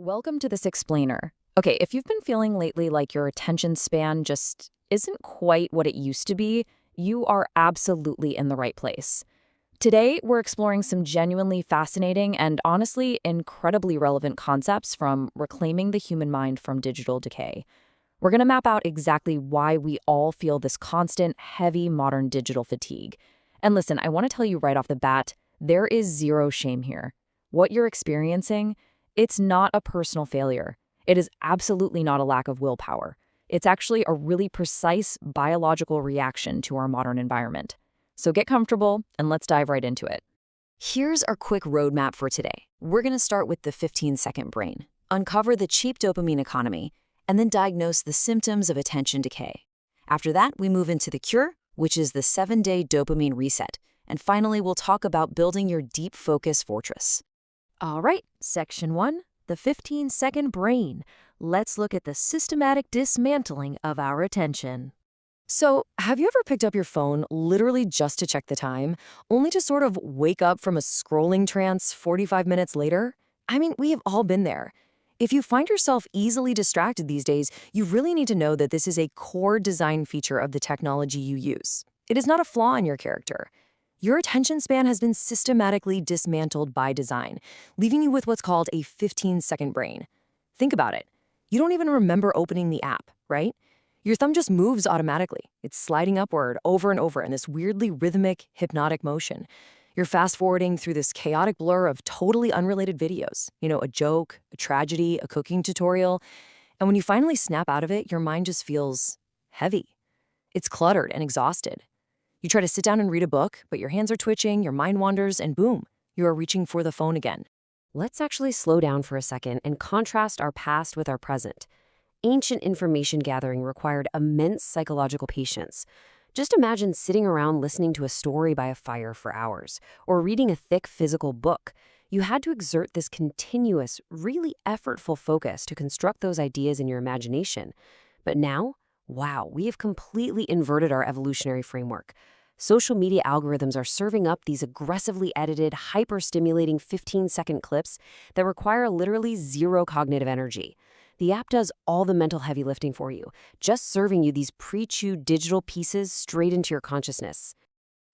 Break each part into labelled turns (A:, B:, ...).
A: Welcome to this explainer. Okay, if you've been feeling lately like your attention span just isn't quite what it used to be, you are absolutely in the right place. Today, we're exploring some genuinely fascinating and honestly incredibly relevant concepts from reclaiming the human mind from digital decay. We're going to map out exactly why we all feel this constant, heavy modern digital fatigue. And listen, I want to tell you right off the bat, there is zero shame here. What you're experiencing, it's not a personal failure. It is absolutely not a lack of willpower. It's actually a really precise biological reaction to our modern environment. So get comfortable and let's dive right into it. Here's our quick roadmap for today. We're going to start with the 15-second brain, uncover the cheap dopamine economy, and then diagnose the symptoms of attention decay. After that, we move into the cure, which is the 7-day dopamine reset. And finally, we'll talk about building your deep focus fortress. All right, section 1, the 15-second brain. Let's look at the systematic dismantling of our attention. So, have you ever picked up your phone literally just to check the time, only to sort of wake up from a scrolling trance 45 minutes later? I mean, we have all been there. If you find yourself easily distracted these days, you really need to know that this is a core design feature of the technology you use. It is not a flaw in your character. Your attention span has been systematically dismantled by design, leaving you with what's called a 15-second brain. Think about it. You don't even remember opening the app, right? Your thumb just moves automatically. It's sliding upward over and over in this weirdly rhythmic, hypnotic motion. You're fast-forwarding through this chaotic blur of totally unrelated videos. A joke, a tragedy, a cooking tutorial. And when you finally snap out of it, your mind just feels heavy. It's cluttered and exhausted. You try to sit down and read a book, but your hands are twitching, your mind wanders, and boom, you are reaching for the phone again. Let's actually slow down for a second and contrast our past with our present. Ancient information gathering required immense psychological patience. Just imagine sitting around listening to a story by a fire for hours, or reading a thick physical book. You had to exert this continuous, really effortful focus to construct those ideas in your imagination. But now, wow, we have completely inverted our evolutionary framework. Social media algorithms are serving up these aggressively edited, hyper-stimulating 15-second clips that require literally zero cognitive energy. The app does all the mental heavy lifting for you, just serving you these pre-chewed digital pieces straight into your consciousness.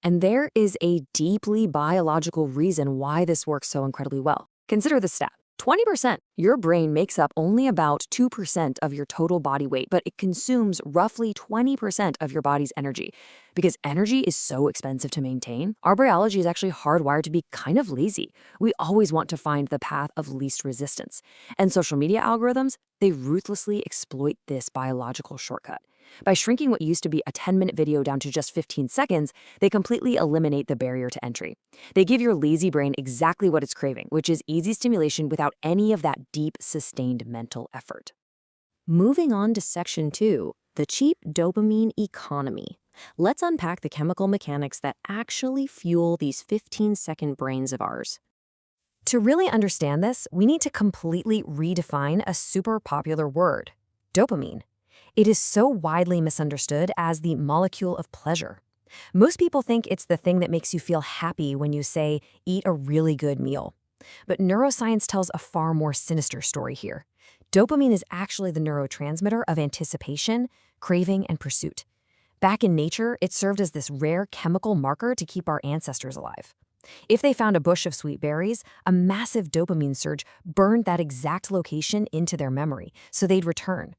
A: And there is a deeply biological reason why this works so incredibly well. Consider this stat. 20%. Your brain makes up only about 2% of your total body weight, but it consumes roughly 20% of your body's energy. Because energy is so expensive to maintain, our biology is actually hardwired to be kind of lazy. We always want to find the path of least resistance. And social media algorithms, they ruthlessly exploit this biological shortcut. By shrinking what used to be a 10-minute video down to just 15 seconds, they completely eliminate the barrier to entry. They give your lazy brain exactly what it's craving, which is easy stimulation without any of that deep, sustained mental effort. Moving on to section 2, the cheap dopamine economy. Let's unpack the chemical mechanics that actually fuel these 15-second brains of ours. To really understand this, we need to completely redefine a super popular word, dopamine. It is so widely misunderstood as the molecule of pleasure. Most people think it's the thing that makes you feel happy when you say, eat a really good meal. But neuroscience tells a far more sinister story here. Dopamine is actually the neurotransmitter of anticipation, craving, and pursuit. Back in nature, it served as this rare chemical marker to keep our ancestors alive. If they found a bush of sweet berries, a massive dopamine surge burned that exact location into their memory, so they'd return.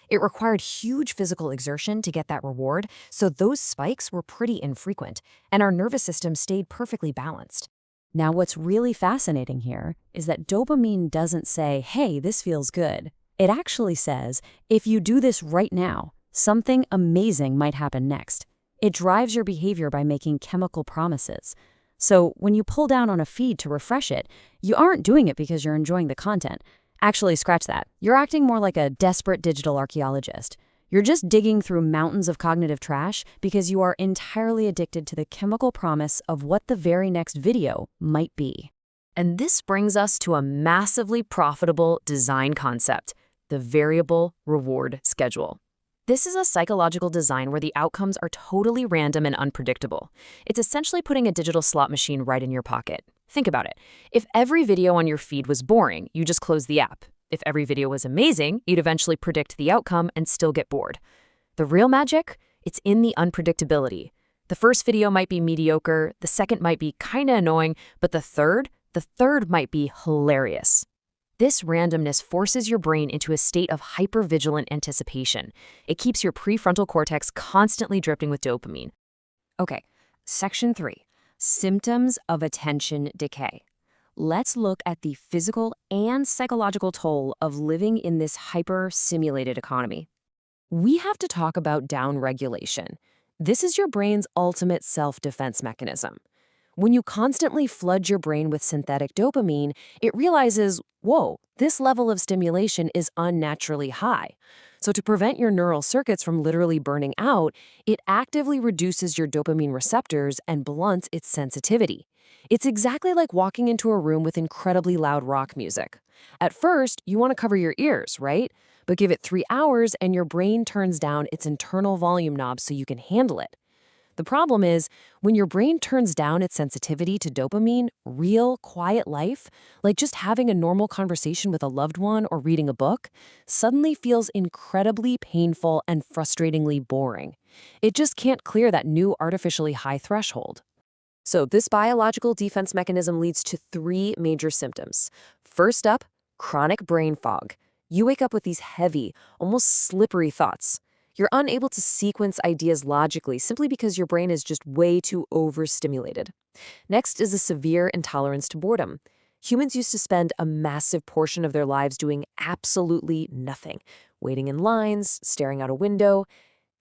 A: It required huge physical exertion to get that reward, so those spikes were pretty infrequent, and our nervous system stayed perfectly balanced. Now, what's really fascinating here is that dopamine doesn't say, hey, this feels good. It actually says, if you do this right now, something amazing might happen next. It drives your behavior by making chemical promises. So when you pull down on a feed to refresh it, you aren't doing it because you're enjoying the content. Actually, scratch that. You're acting more like a desperate digital archaeologist. You're just digging through mountains of cognitive trash because you are entirely addicted to the chemical promise of what the very next video might be. And this brings us to a massively profitable design concept, the variable reward schedule. This is a psychological design where the outcomes are totally random and unpredictable. It's essentially putting a digital slot machine right in your pocket. Think about it. If every video on your feed was boring, you just close the app. If every video was amazing, you'd eventually predict the outcome and still get bored. The real magic? It's in the unpredictability. The first video might be mediocre, the second might be kinda annoying, but the third might be hilarious. This randomness forces your brain into a state of hypervigilant anticipation. It keeps your prefrontal cortex constantly dripping with dopamine. Okay, section 3, symptoms of attention decay. Let's look at the physical and psychological toll of living in this hyper-simulated economy. We have to talk about downregulation. This is your brain's ultimate self-defense mechanism. When you constantly flood your brain with synthetic dopamine, it realizes, whoa, this level of stimulation is unnaturally high. So to prevent your neural circuits from literally burning out, it actively reduces your dopamine receptors and blunts its sensitivity. It's exactly like walking into a room with incredibly loud rock music. At first, you want to cover your ears, right? But give it 3 hours and your brain turns down its internal volume knob so you can handle it. The problem is, when your brain turns down its sensitivity to dopamine, real, quiet life, like just having a normal conversation with a loved one or reading a book, suddenly feels incredibly painful and frustratingly boring. It just can't clear that new artificially high threshold. So this biological defense mechanism leads to 3 major symptoms. First up, chronic brain fog. You wake up with these heavy, almost slippery thoughts. You're unable to sequence ideas logically simply because your brain is just way too overstimulated. Next is a severe intolerance to boredom. Humans used to spend a massive portion of their lives doing absolutely nothing, waiting in lines, staring out a window.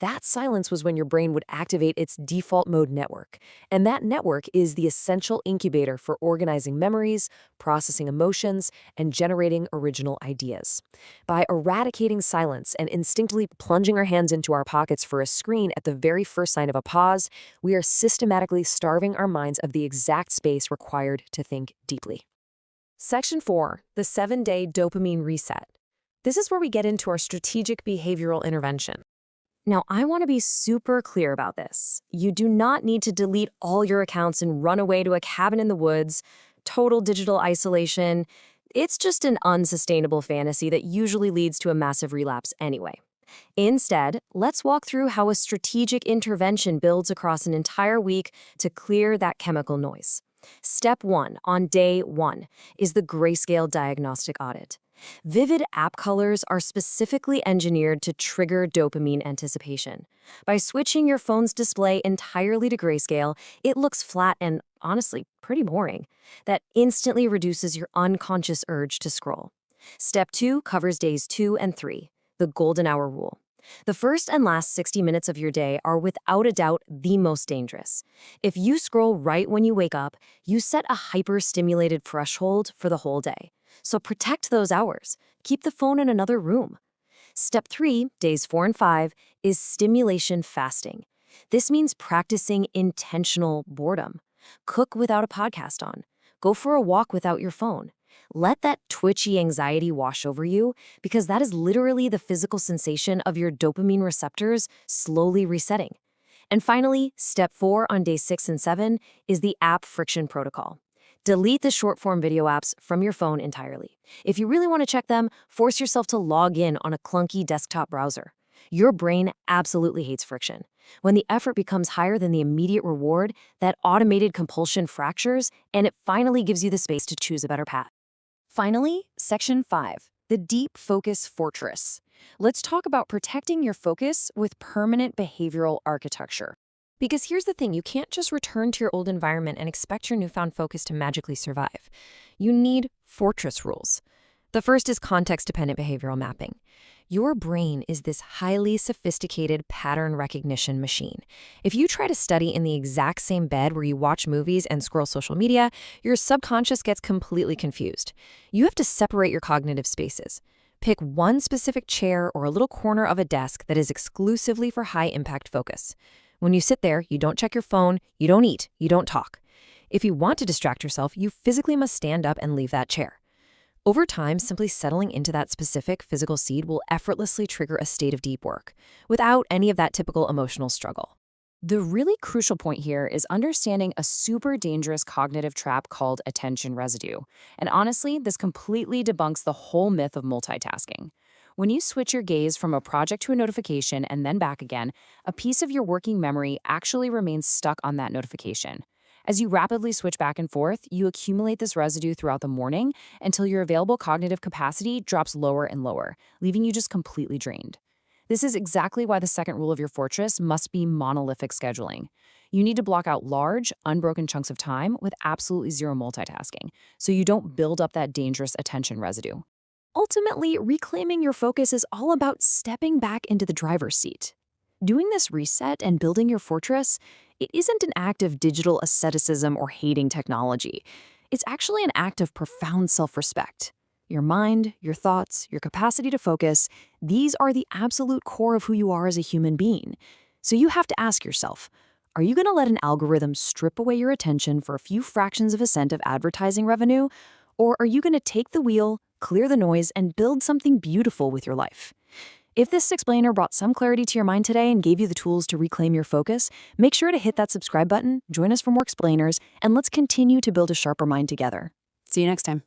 A: That silence was when your brain would activate its default mode network. And that network is the essential incubator for organizing memories, processing emotions, and generating original ideas. By eradicating silence and instinctively plunging our hands into our pockets for a screen at the very first sign of a pause, we are systematically starving our minds of the exact space required to think deeply. Section 4, the 7-day dopamine reset. This is where we get into our strategic behavioral intervention. Now, I want to be super clear about this. You do not need to delete all your accounts and run away to a cabin in the woods, total digital isolation. It's just an unsustainable fantasy that usually leads to a massive relapse anyway. Instead, let's walk through how a strategic intervention builds across an entire week to clear that chemical noise. Step 1, on day 1, is the grayscale diagnostic audit. Vivid app colors are specifically engineered to trigger dopamine anticipation. By switching your phone's display entirely to grayscale, it looks flat and, honestly, pretty boring. That instantly reduces your unconscious urge to scroll. Step 2 covers days 2 and 3, the golden hour rule. The first and last 60 minutes of your day are without a doubt the most dangerous. If you scroll right when you wake up, you set a hyper-stimulated threshold for the whole day. So protect those hours. Keep the phone in another room. Step 3, days 4 and 5, is stimulation fasting. This means practicing intentional boredom. Cook without a podcast on. Go for a walk without your phone. Let that twitchy anxiety wash over you, because that is literally the physical sensation of your dopamine receptors slowly resetting. And finally, step 4 on day 6 and 7 is the app friction protocol. Delete the short-form video apps from your phone entirely. If you really want to check them, force yourself to log in on a clunky desktop browser. Your brain absolutely hates friction. When the effort becomes higher than the immediate reward, that automated compulsion fractures, and it finally gives you the space to choose a better path. Finally, section 5, the deep focus fortress. Let's talk about protecting your focus with permanent behavioral architecture. Because here's the thing, you can't just return to your old environment and expect your newfound focus to magically survive. You need fortress rules. The first is context-dependent behavioral mapping. Your brain is this highly sophisticated pattern recognition machine. If you try to study in the exact same bed where you watch movies and scroll social media, your subconscious gets completely confused. You have to separate your cognitive spaces. Pick one specific chair or a little corner of a desk that is exclusively for high-impact focus. When you sit there, you don't check your phone, you don't eat, you don't talk. If you want to distract yourself, you physically must stand up and leave that chair. Over time, simply settling into that specific physical seat will effortlessly trigger a state of deep work, without any of that typical emotional struggle. The really crucial point here is understanding a super dangerous cognitive trap called attention residue. And honestly, this completely debunks the whole myth of multitasking. When you switch your gaze from a project to a notification and then back again, a piece of your working memory actually remains stuck on that notification. As you rapidly switch back and forth, you accumulate this residue throughout the morning until your available cognitive capacity drops lower and lower, leaving you just completely drained. This is exactly why the second rule of your fortress must be monolithic scheduling. You need to block out large, unbroken chunks of time with absolutely zero multitasking, so you don't build up that dangerous attention residue. Ultimately, reclaiming your focus is all about stepping back into the driver's seat. Doing this reset and building your fortress, it isn't an act of digital asceticism or hating technology. It's actually an act of profound self-respect. Your mind, your thoughts, your capacity to focus, these are the absolute core of who you are as a human being. So you have to ask yourself, are you going to let an algorithm strip away your attention for a few fractions of a cent of advertising revenue? Or are you going to take the wheel, clear the noise, and build something beautiful with your life? If this explainer brought some clarity to your mind today and gave you the tools to reclaim your focus, make sure to hit that subscribe button, join us for more explainers, and let's continue to build a sharper mind together.
B: See you next time.